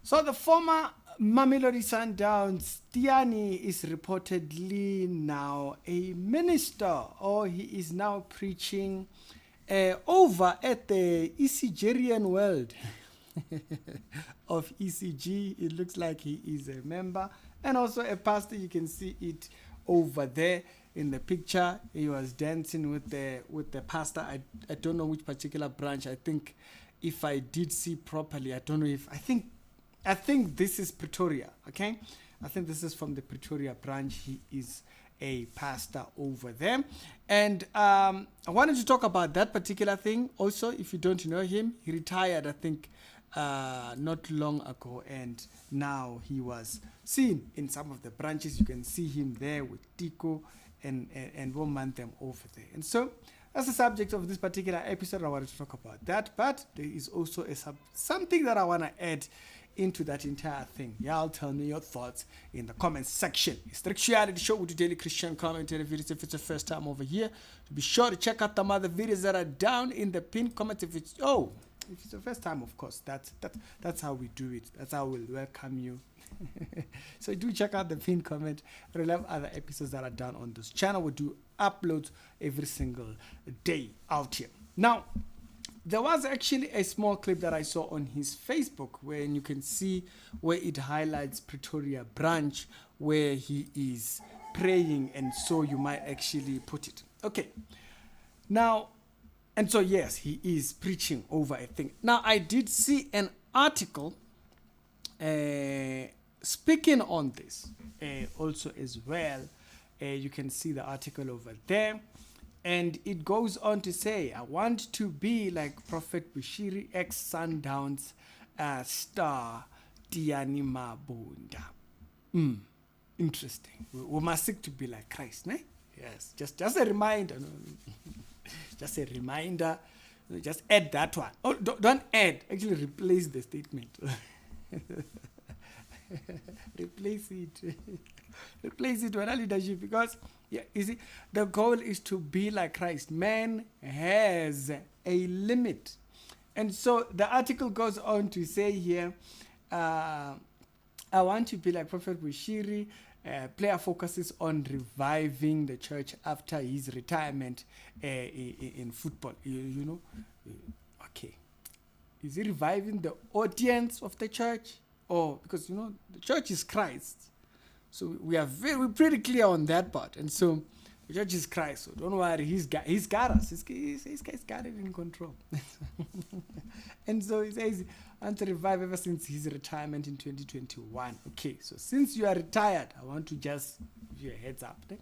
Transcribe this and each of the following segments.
So the former Mamelodi Sundowns, Tiani, is reportedly now a minister, or he is now preaching over at the ECGerian world of ECG. It looks like he is a member and also a pastor. You can see it over there in the picture. He was dancing with the pastor. I don't know which particular branch. I think if I did see properly, I don't know if I think this is Pretoria, okay? I think this is from the Pretoria branch. He is a pastor over there. And I wanted to talk about that particular thing. Also, if you don't know him, he retired, I think, not long ago. And now he was seen in some of the branches. You can see him there with Tico and Woman them over there. And so that's the subject of this particular episode. I wanted to talk about that. But there is also something that I want to add into that entire thing. Y'all tell me your thoughts in the comments section. It's the Reality Show with the daily Christian commentary videos. If it's the first time over here, be sure to check out the other videos that are down in the pinned comment. If it's the first time, of course, that's how we do it. That's how we'll welcome you. So do check out the pinned comment. We'll have other episodes that are done on this channel. We do uploads every single day out here. Now, there was actually a small clip that I saw on his Facebook where you can see where it highlights Pretoria branch where he is praying, and so you might actually put it. Okay. Now, and so yes, he is preaching over a thing. Now, I did see an article speaking on this also as well. You can see the article over there. And it goes on to say, I want to be like Prophet Bushiri, ex-Sundowns star Tiani Mabunda. Interesting. We must seek to be like Christ, ne? Yes. Just a reminder. Just a reminder. Just add that one. Oh, don't add. Actually, replace the statement. Replace it. Replace it with leadership, because yeah, you see, the goal is to be like Christ. Man has a limit. And so the article goes on to say here, I want to be like Prophet Bushiri. Player focuses on reviving the church after his retirement in football. You know, okay. Is he reviving the audience of the church? Or because, you know, the church is Christ. So we're pretty clear on that part. And so the church is Christ. So don't worry, he's got us. He's got it in control. And so he says, I want to revive ever since his retirement in 2021. Okay, so since you are retired, I want to just give you a heads up. Eh?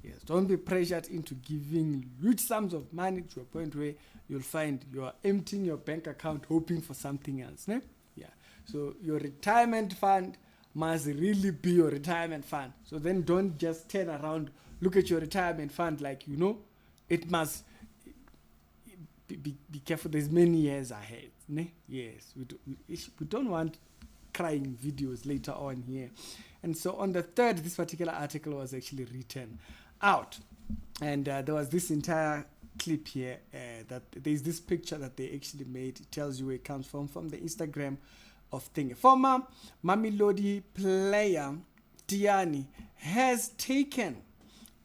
Yes, don't be pressured into giving huge sums of money to a point where you'll find you are emptying your bank account hoping for something else. Eh? Yeah. So your retirement fund must really be your retirement fund. So then don't just turn around, look at your retirement fund like, you know, it must be careful. There's many years ahead. Ne? Yes, we don't want crying videos later on here. And so on the 3rd, this particular article was actually written out. And there was this entire clip here that there's this picture that they actually made. It tells you where it comes from the Instagram of thing. Former Mamelodi player Tiani has taken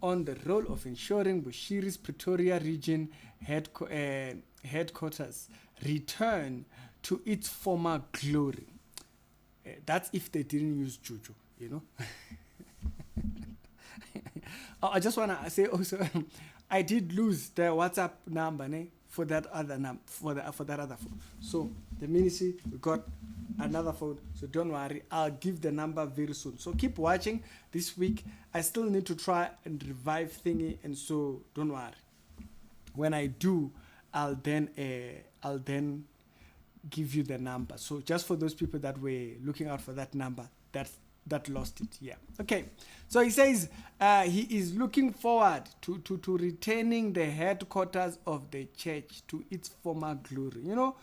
on the role of ensuring Bushiri's Pretoria region headquarters return to its former glory. That's if they didn't use Juju, you know. I just want to say also, I did lose the WhatsApp number for that other number, for that other phone. So the ministry, we got another phone, so don't worry, I'll give the number very soon. So keep watching this week. I still need to try and revive thingy, and so don't worry. When I do, I'll then give you the number. So just for those people that were looking out for that number, that lost it. Yeah. Okay. So he says he is looking forward to returning the headquarters of the church to its former glory. You know,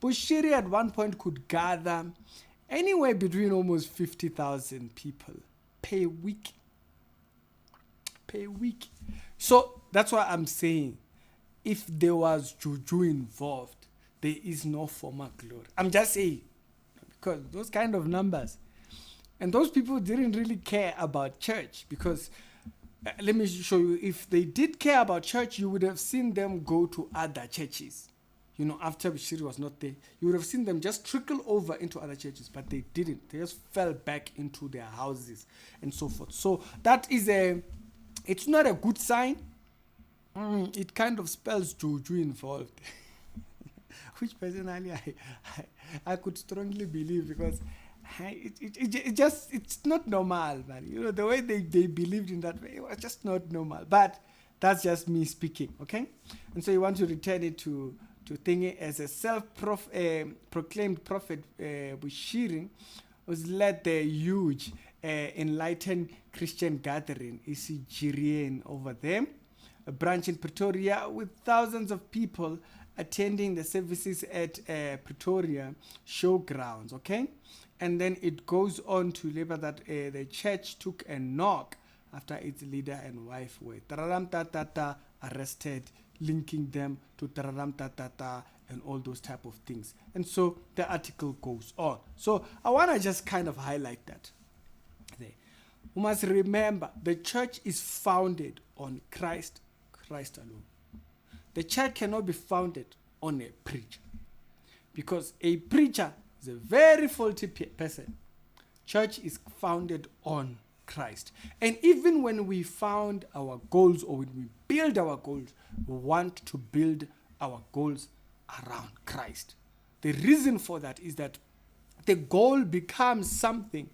Bushiri at one point could gather anywhere between almost 50,000 people per week. So that's why I'm saying, if there was Juju involved, there is no former glory. I'm just saying, because those kind of numbers. And those people didn't really care about church because, let me show you, if they did care about church, you would have seen them go to other churches. You know, after Bushiri was not there, you would have seen them just trickle over into other churches, but they didn't. They just fell back into their houses and so forth. So that is it's not a good sign. It kind of spells Juju involved, which personally I could strongly believe, because it's not normal, man. You know, the way they believed in that way, it was just not normal. But that's just me speaking, okay? And so you want to return it to thingy as a self-proclaimed prophet. Bushiri was led the huge enlightened Christian gathering, ECGRN over there, a branch in Pretoria, with thousands of people attending the services at Pretoria showgrounds, okay? And then it goes on to label that the church took a knock after its leader and wife were Tararam Tatata arrested, linking them to Tararam Tatata and all those type of things. And so the article goes on. So I want to just kind of highlight that. We must remember the church is founded on Christ alone. The church cannot be founded on a preacher, because a preacher is a very faulty person. Church is founded on Christ. And even when we found our goals, or when we build our goals, we want to build our goals around Christ. The reason for that is that the goal becomes something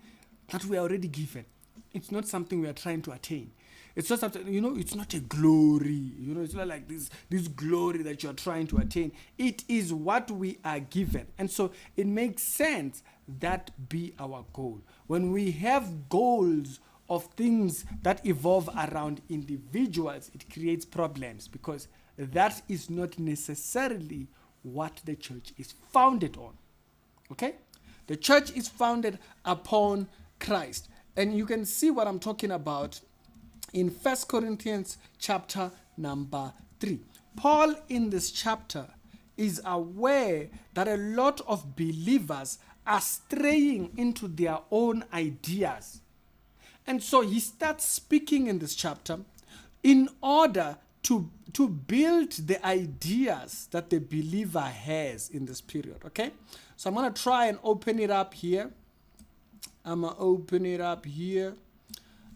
that we are already given. It's not something we are trying to attain. It's not something, you know, it's not a glory. You know, it's not like this glory that you're trying to attain. It is what we are given. And so it makes sense that be our goal. When we have goals of things that evolve around individuals, it creates problems, because that is not necessarily what the church is founded on. Okay? The church is founded upon Christ. And you can see what I'm talking about in 1 Corinthians chapter number 3. Paul in this chapter is aware that a lot of believers are straying into their own ideas. And so he starts speaking in this chapter in order to build the ideas that the believer has in this period. Okay? So I'm going to try and open it up here.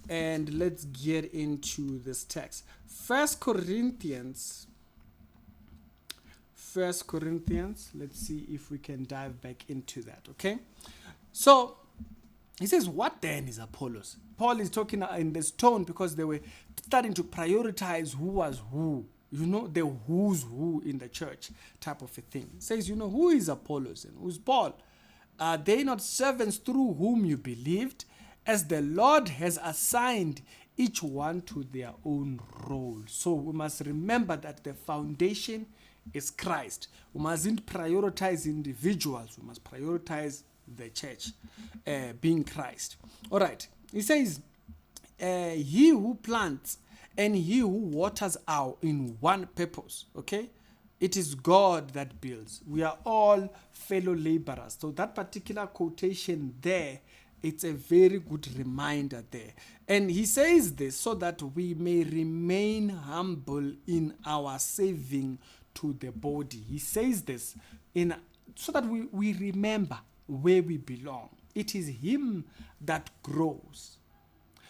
And let's get into this text. 1 Corinthians, let's see if we can dive back into that, okay? So, he says, what then is Apollos? Paul is talking in this tone because they were starting to prioritize who was who, you know, the who's who in the church type of a thing. He says, you know, who is Apollos and who's Paul? Are they not servants through whom you believed, as the Lord has assigned each one to their own role? So we must remember that the foundation is Christ. We mustn't prioritize individuals. We must prioritize the church being Christ. All right. He says, he who plants and he who waters are in one purpose. Okay? It is God that builds. We are all fellow laborers. So that particular quotation there, it's a very good reminder there. And he says this so that we may remain humble in our saving to the body. He says this so that we remember where we belong. It is him that grows.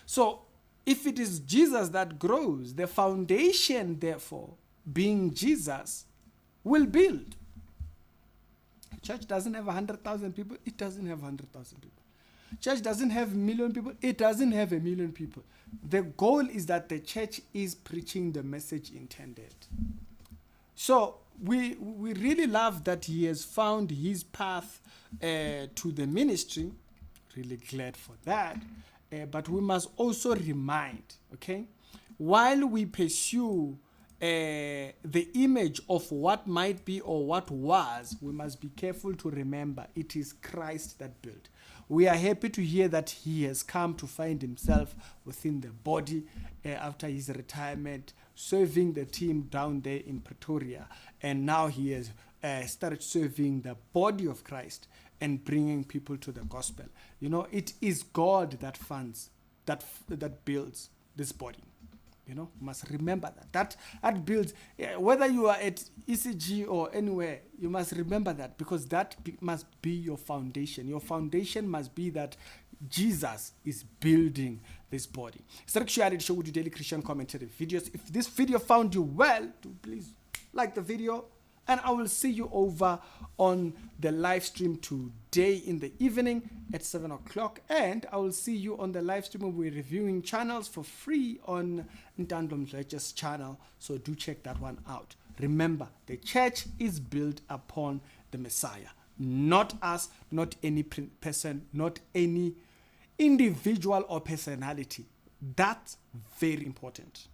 So if it is Jesus that grows, the foundation, therefore, being Jesus, will build. Church doesn't have 100,000 people. It doesn't have 100,000 people. Church doesn't have 1 million people. It doesn't have 1 million people. The goal is that the church is preaching the message intended. So we really love that he has found his path to the ministry. Really glad for that. But we must also remind, okay, while we pursue the image of what might be or what was, we must be careful to remember it is Christ that built. We are happy to hear that he has come to find himself within the body after his retirement, serving the team down there in Pretoria. And now he has started serving the body of Christ and bringing people to the gospel. You know, it is God that funds, that builds this body. You know, you must remember that builds, whether you are at ECG or anywhere, you must remember that, because that must be your foundation. Your foundation must be that Jesus is building this body. It's actually show with you daily Christian commentary videos. If this video found you well, do please like the video, and I will see you over on the live stream today in the evening at 7 o'clock. And I will see you on the live stream where we're reviewing channels for free on Ntando Mdleche's channel. So do check that one out. Remember, the church is built upon the Messiah. Not us, not any person, not any individual or personality. That's very important.